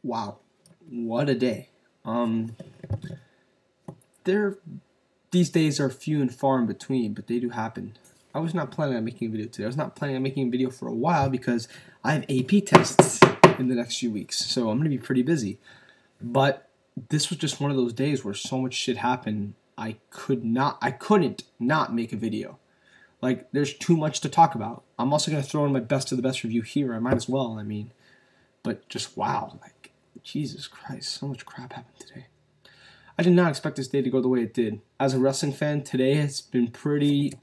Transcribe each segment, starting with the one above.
Wow, what a day. There, these days are few and far in between, but they do happen. I was not planning on making a video today. I was not planning on making a video for a while because I have AP tests in the next few weeks, so I'm going to be pretty busy. But this was just one of those days where so much shit happened, I couldn't not make a video. Like, there's too much to talk about. I'm also going to throw in my best of the best review here. I might as well, But just, wow, like, Jesus Christ, so much crap happened today. I did not expect this day to go the way it did. As a wrestling fan, today has been pretty...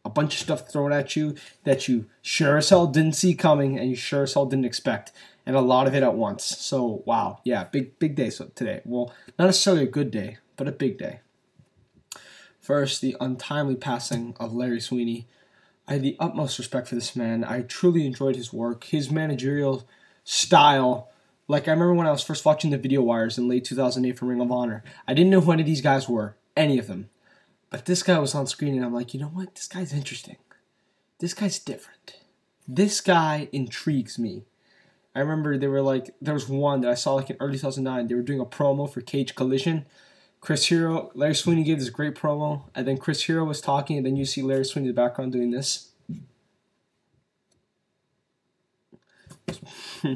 a bunch of stuff thrown at you that you sure as hell didn't see coming and you sure as hell didn't expect. And a lot of it at once. So, wow, yeah, big day today. Well, not necessarily a good day, but a big day. First, the untimely passing of Larry Sweeny. I had the utmost respect for this man. I truly enjoyed his work, his managerial style. Like, I remember when I was first watching the Video Wires in late 2008 for Ring of Honor. I didn't know who any of these guys were, any of them. But this guy was on screen, and I'm like, you know what? This guy's interesting. This guy's different. This guy intrigues me. I remember there was one that I saw like in early 2009. They were doing a promo for Cage Collision. Larry Sweeny gave this great promo, and then Chris Hero was talking, and then you see Larry Sweeny in the background doing this.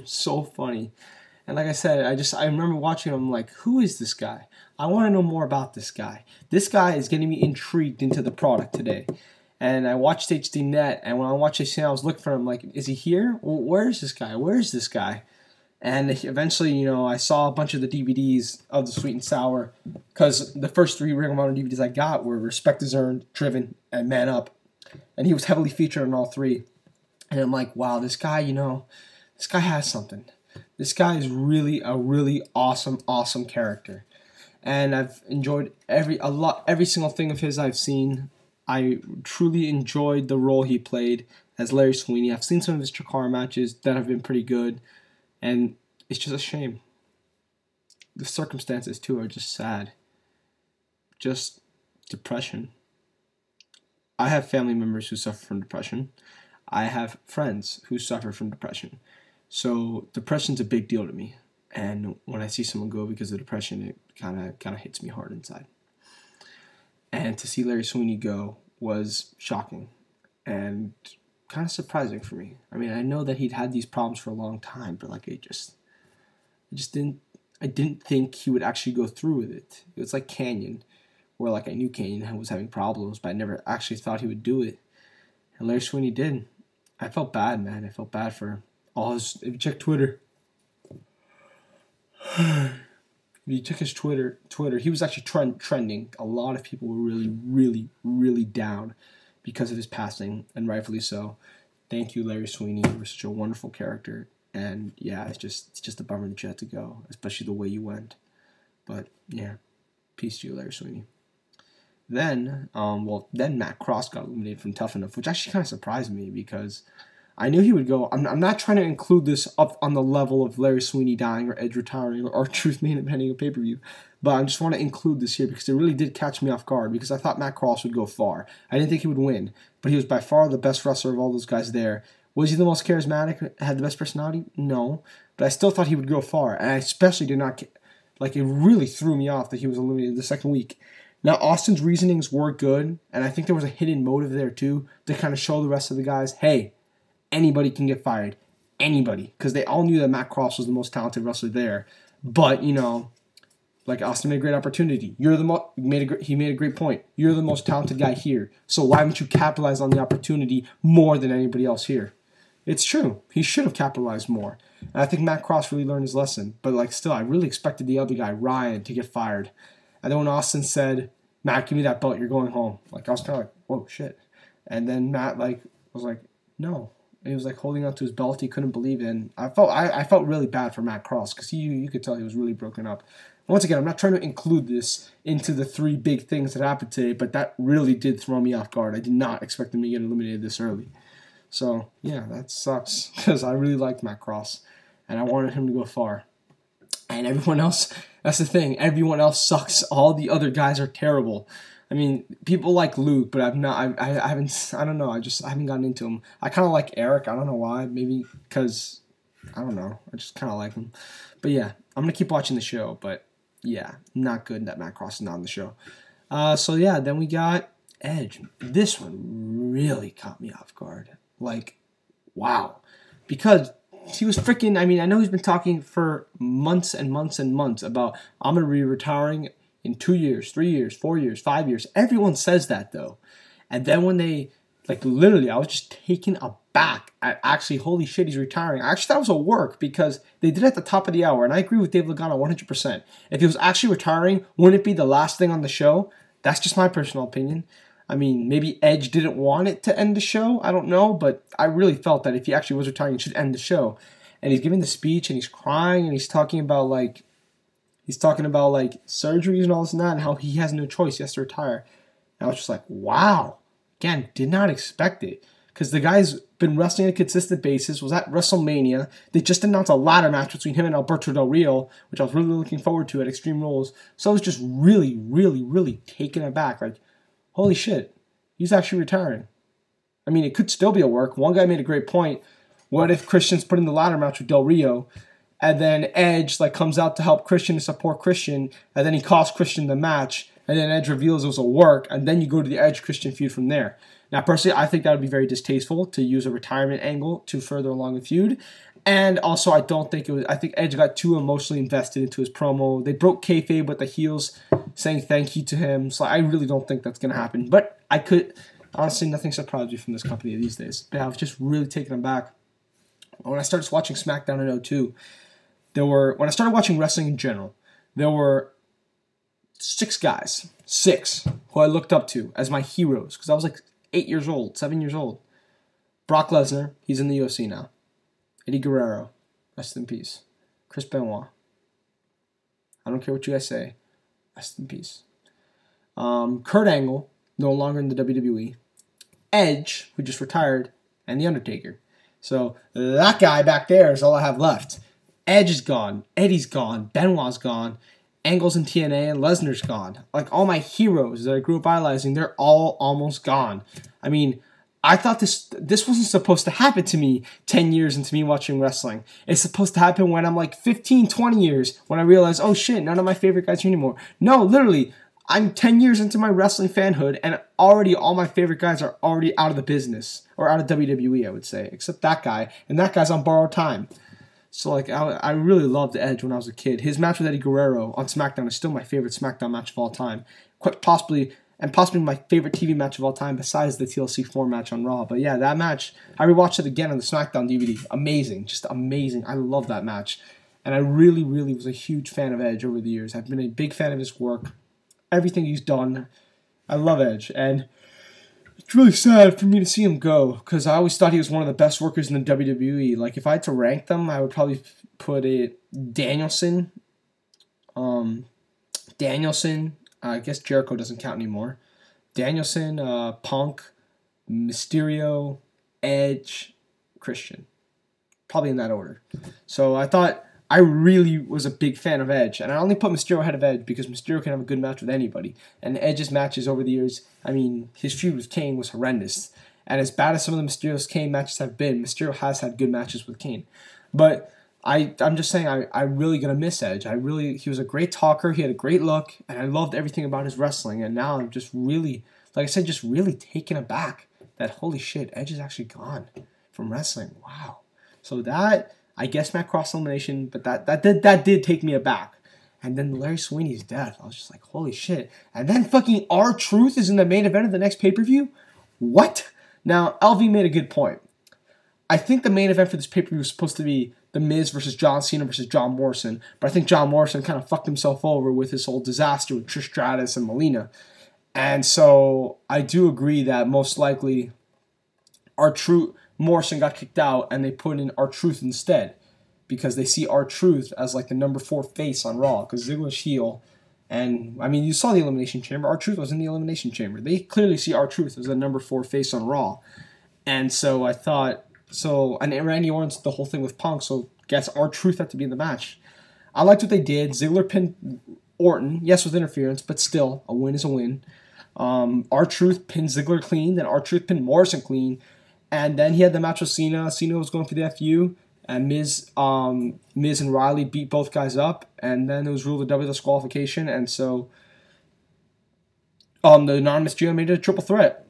So funny. And like I said, I remember watching him, I'm like, who is this guy? I want to know more about this guy. This guy is getting me intrigued into the product today. And I watched HDNet, and when I watched HDNet, I was looking for him, like, is he here? Well, where is this guy? Where is this guy? And eventually, I saw a bunch of the DVDs of the Sweet and Sour, because the first 3 Ring of Honor DVDs I got were Respect Is Earned, Driven, and Man Up. And he was heavily featured in all 3. And I'm like, wow, this guy, this guy has something. This guy is really a really awesome character. And I've enjoyed every single thing of his I've seen. I truly enjoyed the role he played as Larry Sweeny. I've seen some of his Chikara matches that have been pretty good. And it's just a shame. The circumstances, too, are just sad. Just depression. I have family members who suffer from depression. I have friends who suffer from depression. So depression's a big deal to me. And when I see someone go because of depression, it kind of hits me hard inside. And to see Larry Sweeny go was shocking and kind of surprising for me. I mean, I know that he'd had these problems for a long time, but like I didn't think he would actually go through with it. It was like Canyon, where like I knew Canyon was having problems, but I never actually thought he would do it. And Larry Sweeny did. I felt bad, man. I felt bad for all his. If you check Twitter, he was actually trending. A lot of people were really down because of his passing, and rightfully so. Thank you, Larry Sweeny. You were such a wonderful character. And yeah, it's just a bummer that you had to go, especially the way you went. But yeah, peace to you, Larry Sweeny. Then Matt Cross got eliminated from Tough Enough, which actually kind of surprised me because I knew he would go. I'm not trying to include this up on the level of Larry Sweeny dying or Edge retiring or Truth main eventing a pay-per-view, but I just want to include this here because it really did catch me off guard because I thought Matt Cross would go far. I didn't think he would win, but he was by far the best wrestler of all those guys there. Was he the most charismatic, had the best personality? No, but I still thought he would go far, and I especially did not, it really threw me off that he was eliminated the second week. Now, Austin's reasonings were good, and I think there was a hidden motive there too to kind of show the rest of the guys, hey, anybody can get fired. Anybody. Because they all knew that Matt Cross was the most talented wrestler there. But, like Austin made a great opportunity. He made a great point. You're the most talented guy here. So why haven't you capitalized on the opportunity more than anybody else here? It's true. He should have capitalized more. And I think Matt Cross really learned his lesson. But, still, I really expected the other guy, Ryan, to get fired. And then when Austin said, Matt, give me that belt, you're going home. I was kind of like, whoa, shit. And then Matt, was like, no. And he was holding on to his belt. He couldn't believe it. And I felt really bad for Matt Cross because you could tell he was really broken up. Once again, I'm not trying to include this into the 3 big things that happened today, but that really did throw me off guard. I did not expect him to get eliminated this early. So, yeah, that sucks because I really liked Matt Cross, and I wanted him to go far. And everyone else, that's the thing, everyone else sucks. All the other guys are terrible. I mean, people like Luke, but I haven't gotten into him. I kind of like Eric. I don't know why. Maybe because I don't know. I just kind of like him. But yeah, I'm going to keep watching the show. But yeah, not good that Matt Cross is not on the show. So yeah, then we got Edge. This one really caught me off guard. Like, wow. Because he was freaking, I mean, I know he's been talking for months and months and months about, I'm going to be retiring in 2 years, 3 years, 4 years, 5 years. Everyone says that, though. And then when they, like, literally, I was just taken aback at actually, holy shit, he's retiring. I actually thought it was a work because they did it at the top of the hour. And I agree with Dave Lagana 100%. If he was actually retiring, wouldn't it be the last thing on the show? That's just my personal opinion. I mean, maybe Edge didn't want it to end the show. I don't know. But I really felt that if he actually was retiring, it should end the show. And he's giving the speech and he's crying and he's talking about, like, surgeries and all this and that and how he has no choice. He has to retire. And I was just like, wow. Again, did not expect it. Because the guy's been wrestling on a consistent basis, was at WrestleMania. They just announced a ladder match between him and Alberto Del Rio, which I was really looking forward to at Extreme Rules. So I was just really, really, really taken aback. Like, holy shit, he's actually retiring. I mean, it could still be a work. One guy made a great point. What if Christian's put in the ladder match with Del Rio, and then Edge comes out to help Christian and support Christian, and then he costs Christian the match, and then Edge reveals it was a work, and then you go to the Edge-Christian feud from there. Now, personally, I think that would be very distasteful to use a retirement angle to further along the feud. And also, I think Edge got too emotionally invested into his promo. They broke kayfabe with the heels saying thank you to him. So I really don't think that's going to happen. But honestly, nothing surprised me from this company these days. But I was just really taken aback. When I started watching SmackDown in 2002, when I started watching wrestling in general, there were 6 guys, who I looked up to as my heroes. Because I was like 8 years old, 7 years old. Brock Lesnar, he's in the UFC now. Eddie Guerrero, rest in peace. Chris Benoit. I don't care what you guys say. Rest in peace. Kurt Angle, no longer in the WWE. Edge, who just retired, and The Undertaker. So that guy back there is all I have left. Edge is gone. Eddie's gone. Benoit's gone. Angle's in TNA and Lesnar's gone. Like, all my heroes that I grew up idolizing, they're all almost gone. I mean, I thought this wasn't supposed to happen to me 10 years into me watching wrestling. It's supposed to happen when I'm like 15, 20 years, when I realize, oh shit, none of my favorite guys are anymore. No, literally, I'm 10 years into my wrestling fanhood, and already all my favorite guys are already out of the business, or out of WWE, I would say, except that guy, and that guy's on borrowed time. So, like, I really loved Edge when I was a kid. His match with Eddie Guerrero on SmackDown is still my favorite SmackDown match of all time. Quite possibly my favorite TV match of all time besides the TLC 4 match on Raw. But yeah, that match, I rewatched it again on the SmackDown DVD. Amazing. Just amazing. I love that match. And I really, really was a huge fan of Edge over the years. I've been a big fan of his work. Everything he's done. I love Edge. And it's really sad for me to see him go, because I always thought he was one of the best workers in the WWE. Like, if I had to rank them, I would probably put it Danielson. I guess Jericho doesn't count anymore. Danielson, Punk, Mysterio, Edge, Christian. Probably in that order. So I really was a big fan of Edge. And I only put Mysterio ahead of Edge because Mysterio can have a good match with anybody. And Edge's matches over the years, I mean, his feud with Kane was horrendous. And as bad as some of the Mysterio's Kane matches have been, Mysterio has had good matches with Kane. But I'm just saying, I'm really going to miss Edge. He was a great talker. He had a great look. And I loved everything about his wrestling. And now I'm just really, like I said, just really taken aback that, holy shit, Edge is actually gone from wrestling. Wow. So that, I guess, Matt Cross elimination, but that did take me aback. And then Larry Sweeney's death, I was just like, holy shit. And then fucking R-Truth is in the main event of the next pay-per-view? What? Now, LV made a good point. I think the main event for this pay-per-view was supposed to be The Miz versus John Cena versus John Morrison, but I think John Morrison kind of fucked himself over with his whole disaster with Trish Stratus and Melina. And so I do agree that most likely Morrison got kicked out and they put in R-Truth instead, because they see R-Truth as like the number 4 face on Raw, because Ziggler's heel. And, I mean, you saw the Elimination Chamber. R-Truth was in the Elimination Chamber. They clearly see R-Truth as the number 4 face on Raw. And so I thought, and Randy Orton's the whole thing with Punk, so I guess R-Truth had to be in the match. I liked what they did. Ziggler pinned Orton, yes, with interference, but still, a win is a win. R-Truth pinned Ziggler clean, then R-Truth pinned Morrison clean, and then he had the match with Cena. Cena was going for the FU, And Miz and Riley beat both guys up, and then it was ruled a double disqualification, and so the anonymous GM made it a triple threat.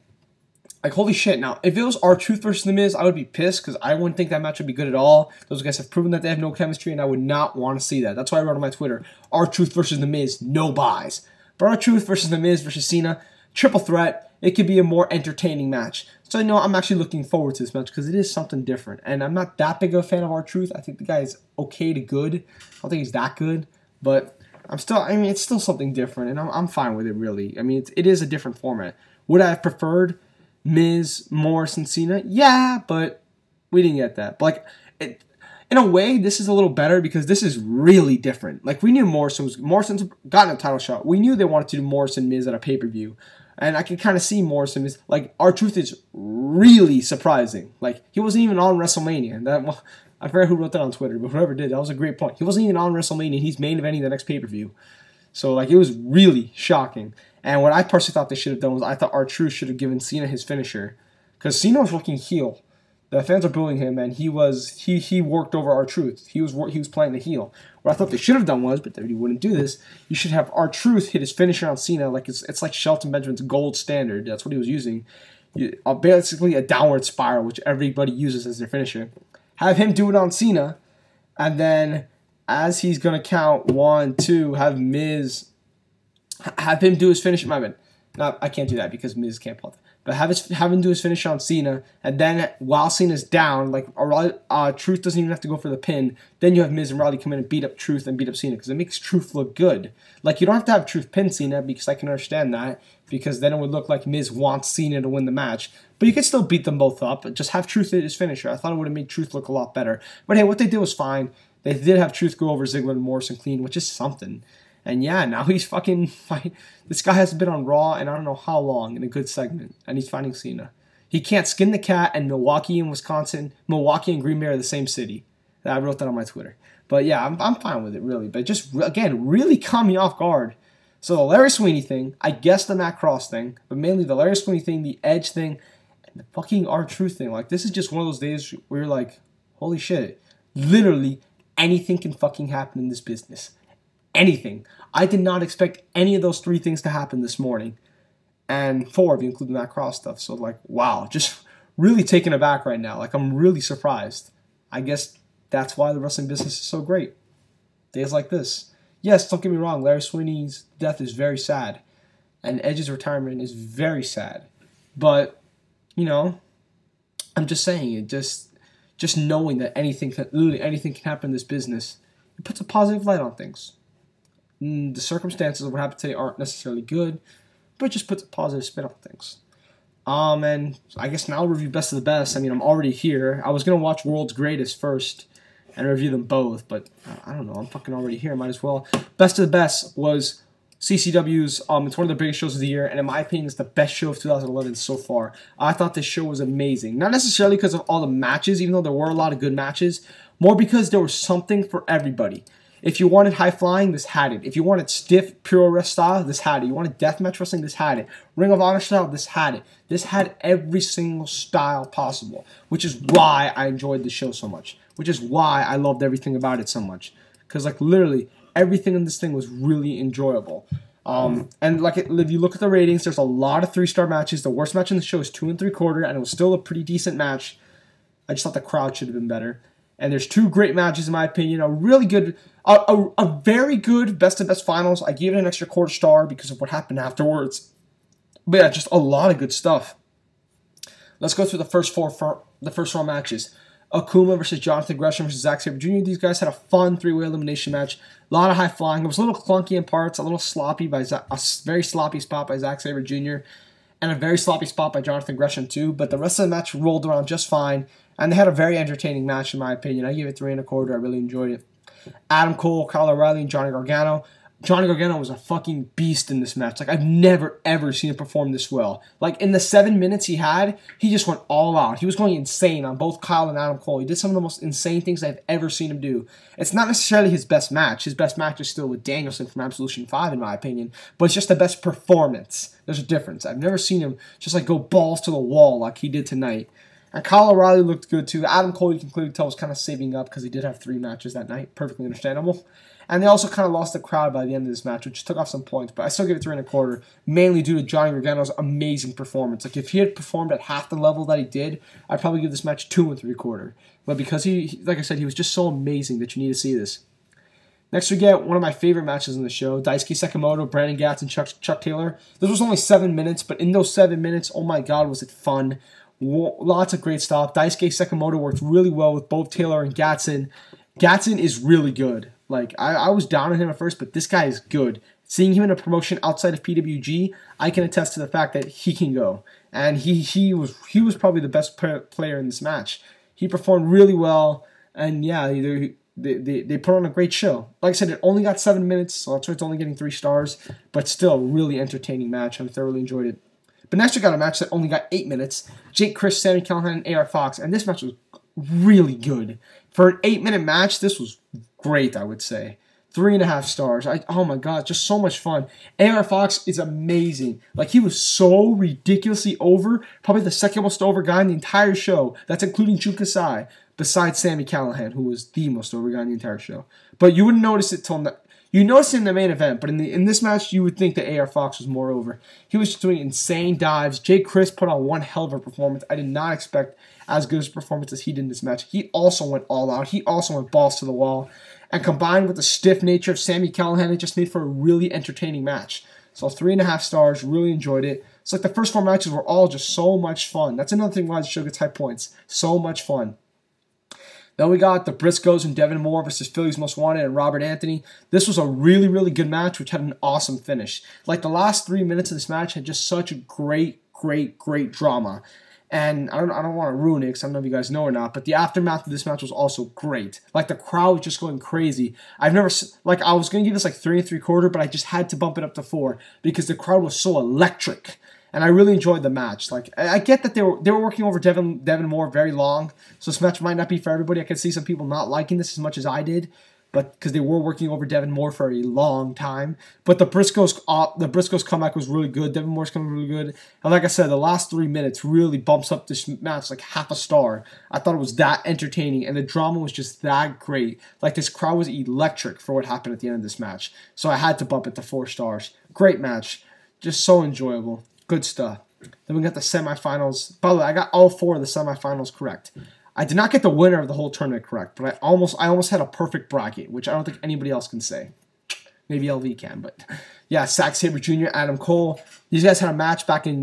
Like, holy shit. Now, if it was R-Truth versus The Miz, I would be pissed because I wouldn't think that match would be good at all. Those guys have proven that they have no chemistry, and I would not want to see that. That's why I wrote on my Twitter, R-Truth versus The Miz, no buys. But R-Truth versus The Miz versus Cena, triple threat, it could be a more entertaining match. So, I'm actually looking forward to this match because it is something different. And I'm not that big of a fan of R-Truth. I think the guy is okay to good. I don't think he's that good. But it's still something different, and I'm fine with it, really. I mean, it is a different format. Would I have preferred Miz, Morrison, Cena? Yeah, but we didn't get that. But, in a way, this is a little better because this is really different. Like, we knew Morrison's gotten a title shot. We knew they wanted to do Morrison Miz at a pay-per-view. And I can kind of see Morrison is, like, R-Truth is really surprising. Like, he wasn't even on WrestleMania. I forget who wrote that on Twitter, but whoever did, that was a great point. He wasn't even on WrestleMania. He's main eventing the next pay-per-view. So, like, it was really shocking. And what I personally thought they should have done was I thought R-Truth should have given Cena his finisher. Because Cena was looking heel. The fans are booing him, and he worked over R-Truth. He was playing the heel. What I thought they should have done was, but they wouldn't do this, you should have R-Truth hit his finisher on Cena like it's like Shelton Benjamin's gold standard. That's what he was using. Basically a downward spiral, which everybody uses as their finisher. Have him do it on Cena, and then as he's going to count 1, 2, have him do his finish. My bad. No, I can't do that because Miz can't pull it. But have him do his finish on Cena, and then while Cena's down, like Truth doesn't even have to go for the pin. Then you have Miz and Riley come in and beat up Truth and beat up Cena because it makes Truth look good. Like, you don't have to have Truth pin Cena because I can understand that because then it would look like Miz wants Cena to win the match. But you can still beat them both up. Just have Truth hit his finisher. I thought it would have made Truth look a lot better. But hey, what they did was fine. They did have Truth go over Ziggler and Morrison clean, which is something. And yeah, now he's fucking fighting. This guy hasn't been on Raw in I don't know how long in a good segment, and he's fighting Cena. He can't skin the cat, and Milwaukee and Green Bay are the same city. I wrote that on my Twitter. But yeah, I'm fine with it, really. But just, again, really caught me off guard. So the Larry Sweeny thing, I guess the Matt Cross thing, but mainly the Larry Sweeny thing, the Edge thing, and the fucking R-Truth thing. Like, this is just one of those days where you're like, holy shit. Literally, anything can fucking happen in this business. Anything. I did not expect any of those 3 things to happen this morning. And 4 if you include the Matt Cross stuff. So, like, wow. Just really taken aback right now. Like, I'm really surprised. I guess that's why the wrestling business is so great. Days like this. Yes, don't get me wrong. Larry Sweeney's death is very sad. And Edge's retirement is very sad. But, I'm just saying it. Just knowing that literally anything can happen in this business, it puts a positive light on things. The circumstances of what happened today aren't necessarily good, but it just puts a positive spin on things. And I guess now I'll review Best of the Best. I mean, I'm already here. I was going to watch World's Greatest first and review them both, but I don't know. I'm fucking already here. Might as well. Best of the Best was CCW's. It's one of the biggest shows of the year, and in my opinion, it's the best show of 2011 so far. I thought this show was amazing. Not necessarily because of all the matches, even though there were a lot of good matches, more because there was something for everybody. If you wanted high flying, this had it. If you wanted stiff, pure rest style, this had it. You wanted deathmatch wrestling, this had it. Ring of Honor style, this had it. This had every single style possible, which is why I enjoyed the show so much. Which is why I loved everything about it so much. Because, like, literally, everything in this thing was really enjoyable. And, like, if you look at the ratings, there's a lot of 3-star matches. The worst match in the show is 2 3/4, and it was still a pretty decent match. I just thought the crowd should have been better. And there's 2 great matches, in my opinion. A really good, a very good Best of Best finals. I gave it an extra 1/4 star because of what happened afterwards. But yeah, just a lot of good stuff. Let's go through the first four matches. Akuma versus Jonathan Gresham versus Zack Sabre Jr. These guys had a fun 3-way elimination match. A lot of high flying. It was a little clunky in parts, a little sloppy a very sloppy spot by Zack Sabre Jr. and a very sloppy spot by Jonathan Gresham too. But the rest of the match rolled around just fine. And they had a very entertaining match, in my opinion. I gave it 3 1/4. I really enjoyed it. Adam Cole, Kyle O'Reilly, and Johnny Gargano. Johnny Gargano was a fucking beast in this match. Like, I've never, ever seen him perform this well. Like, in the 7 minutes he had, he just went all out. He was going insane on both Kyle and Adam Cole. He did some of the most insane things I've ever seen him do. It's not necessarily his best match. His best match is still with Danielson from Absolution 5, in my opinion. But it's just the best performance. There's a difference. I've never seen him just, like, go balls to the wall like he did tonight. And Kyle O'Reilly looked good too. Adam Cole, you can clearly tell, was kind of saving up because he did have 3 matches that night. Perfectly understandable. And they also kind of lost the crowd by the end of this match, which took off some points. But I still give it 3.25, mainly due to Johnny Gargano's amazing performance. Like, if he had performed at half the level that he did, I'd probably give this match 2.75. But because he, like I said, he was just so amazing that you need to see this. Next, we get one of my favorite matches in the show, Daisuke Sekimoto, Brandon Gatson, Chuck Taylor. This was only 7 minutes, but in those 7 minutes, oh my God, was it fun. Lots of great stuff. Daisuke Sekimoto worked really well with both Taylor and Gatson. Gatson is really good. Like, I was down on him at first, but this guy is good. Seeing him in a promotion outside of PWG, I can attest to the fact that he can go. And he was probably the best player in this match. He performed really well, and yeah, they put on a great show. Like I said, it only got 7 minutes, so that's why it's only getting 3 stars, but still, really entertaining match. I thoroughly enjoyed it. But next we got a match that only got 8 minutes. Jake, Crist, Sami, Callihan, and AR Fox, and this match was really good. For an 8-minute match, this was great, I would say. 3.5 stars. Oh my God, just so much fun. AR Fox is amazing. Like, he was so ridiculously over. Probably the second most over guy in the entire show. That's including Jun Kasai, besides Sami Callihan, who was the most over guy in the entire show. But you wouldn't notice it till you noticed it in the main event, but in this match, you would think that AR Fox was more over. He was just doing insane dives. Jake Crist put on one hell of a performance. I did not expect as good a performance as he did in this match. He also went all out. He also went balls to the wall. And combined with the stiff nature of Sami Callihan, it just made for a really entertaining match. So 3.5 stars, really enjoyed it. It's like the first 4 matches were all just so much fun. That's another thing why the show gets high points. So much fun. Then we got the Briscoes and Devon versus Philly's Most Wanted and Robert Anthony. This was a really, really good match, which had an awesome finish. Like, the last 3 minutes of this match had just such a great drama. And I don't want to ruin it because I don't know if you guys know or not, but the aftermath of this match was also great. Like, the crowd was just going crazy. I was going to give this like 3.75, but I just had to bump it up to 4 because the crowd was so electric. And I really enjoyed the match. Like, I get that they were working over Devon very long, so this match might not be for everybody. I could see some people not liking this as much as I did, but because they were working over Devon for a long time. But the Briscoes comeback was really good. Devon coming really good. And like I said, the last 3 minutes really bumps up this match like half a star. I thought it was that entertaining, and the drama was just that great. Like, this crowd was electric for what happened at the end of this match. So I had to bump it to 4 stars. Great match. Just so enjoyable. Good stuff. Then we got the semifinals. By the way, I got all 4 of the semifinals correct. I did not get the winner of the whole tournament correct, but I almost had a perfect bracket, which I don't think anybody else can say. Maybe LV can, but yeah, Zack, Sabre Jr., Adam Cole. These guys had a match back in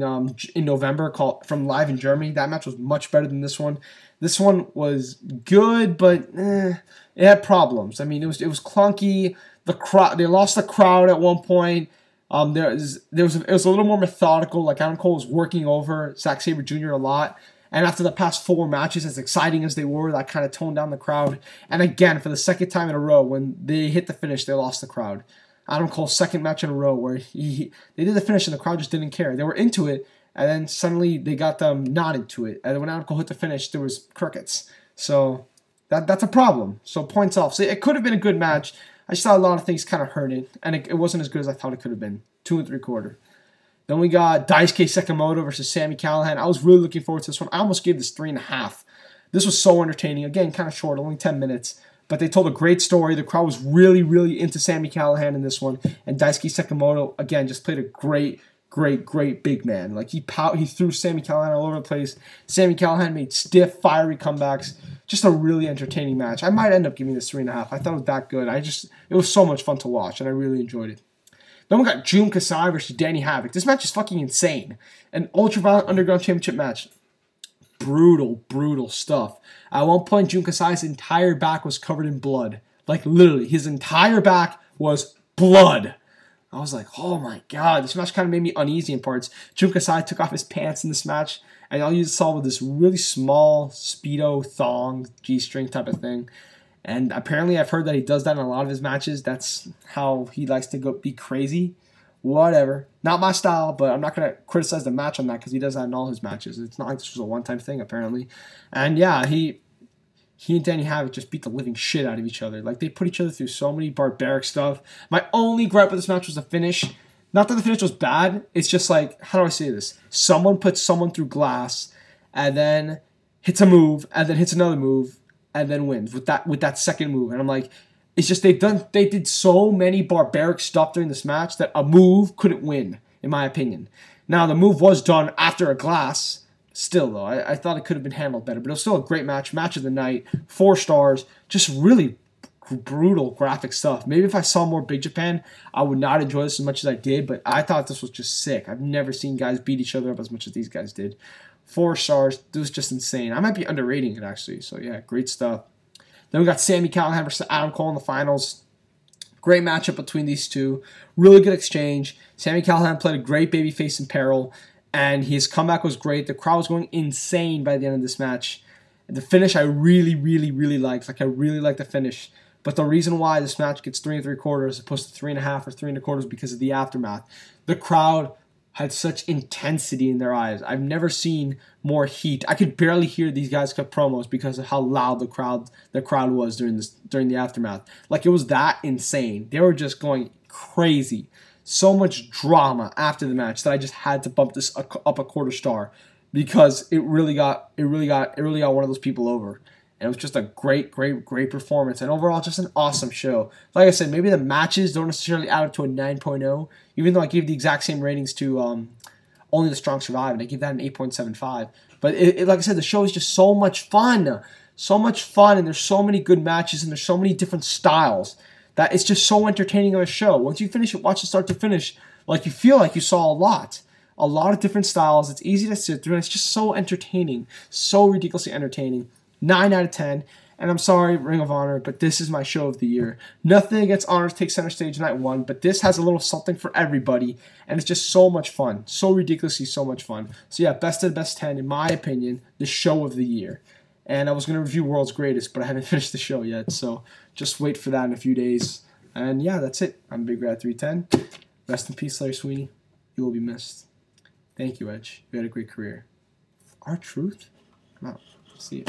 November called from Live in Germany. That match was much better than this one. This one was good, but it had problems. I mean, it was clunky. They lost the crowd at one point. It was a little more methodical. Like, Adam Cole was working over Zack Sabre Jr. a lot. And after the past 4 matches, as exciting as they were, that kind of toned down the crowd. And again, for the second time in a row, when they hit the finish, they lost the crowd. Adam Cole's second match in a row where they did the finish and the crowd just didn't care. They were into it, and then suddenly they got them not into it. And when Adam Cole hit the finish, there was crickets. So that's a problem. So points off. So it could have been a good match. I just thought a lot of things kind of hurt it, and it wasn't as good as I thought it could have been. 2.75. Then we got Daisuke Sekimoto versus Sami Callihan. I was really looking forward to this one. I almost gave this 3.5. This was so entertaining. Again, kind of short, only 10 minutes. But they told a great story. The crowd was really, really into Sami Callihan in this one. And Daisuke Sekimoto, again, just played a great big man. Like, he threw Sami Callihan all over the place. Sami Callihan made stiff, fiery comebacks. Just a really entertaining match. I might end up giving this 3.5. I thought it was that good. It was so much fun to watch, and I really enjoyed it. Then we got Jun Kasai versus Danny Havoc. This match is fucking insane. An Ultraviolet Underground Championship match. Brutal stuff. At one point, Jun Kasai's entire back was covered in blood. Like, literally, his entire back was blood. I was like, oh my God. This match kind of made me uneasy in parts. Jun Kasai took off his pants in this match, and all you saw was this really small Speedo thong, G-string type of thing. And apparently I've heard that he does that in a lot of his matches. That's how he likes to be crazy. Whatever. Not my style, but I'm not going to criticize the match on that because he does that in all his matches. It's not like this was a one-time thing, apparently. And yeah, he and Danny Havoc just beat the living shit out of each other. Like, they put each other through so many barbaric stuff. My only gripe with this match was the finish. Not that the finish was bad. It's just like, how do I say this? Someone put someone through glass, and then hits a move, and then hits another move, and then wins with that second move. And I'm like, it's just they did so many barbaric stuff during this match that a move couldn't win, in my opinion. Now, the move was done after a glass. Still, though, I thought it could have been handled better. But it was still a great match. Match of the night. 4 stars. Just really brutal graphic stuff. Maybe if I saw more Big Japan, I would not enjoy this as much as I did. But I thought this was just sick. I've never seen guys beat each other up as much as these guys did. 4 stars. This was just insane. I might be underrating it, actually. So, yeah, great stuff. Then we got Sami Callihan versus Adam Cole in the finals. Great matchup between these two. Really good exchange. Sami Callihan played a great babyface in peril, and his comeback was great. The crowd was going insane by the end of this match. And the finish I really, really, really liked. Like, I really liked the finish. But the reason why this match gets 3 3/4 as opposed to 3.5 or 3 1/4 is because of the aftermath. The crowd had such intensity in their eyes. I've never seen more heat. I could barely hear these guys cut promos because of how loud the crowd was during the aftermath. Like, it was that insane. They were just going crazy. So much drama after the match that I just had to bump this up a 1/4 star because it really got one of those people over. And it was just a great performance. And overall, just an awesome show. Like I said, maybe the matches don't necessarily add up to a 9.0, even though I gave the exact same ratings to Only the Strong Survive, and I give that an 8.75. But like I said, the show is just so much fun. So much fun, and there's so many good matches, and there's so many different styles that it's just so entertaining of a show. Once you finish it, watch it start to finish, like you feel like you saw a lot of different styles. It's easy to sit through, and it's just so entertaining, so ridiculously entertaining. 9 out of 10. And I'm sorry, Ring of Honor, but this is my show of the year. Nothing against Honor to take center stage night 1, but this has a little something for everybody, and it's just so much fun. So ridiculously so much fun. So yeah, best of the best 10, in my opinion, the show of the year. And I was going to review World's Greatest, but I haven't finished the show yet, so just wait for that in a few days. And yeah, that's it. I'm Big Rat 310. Rest in peace, Larry Sweeny. You will be missed. Thank you, Edge. You had a great career. R-Truth? Come out. See you.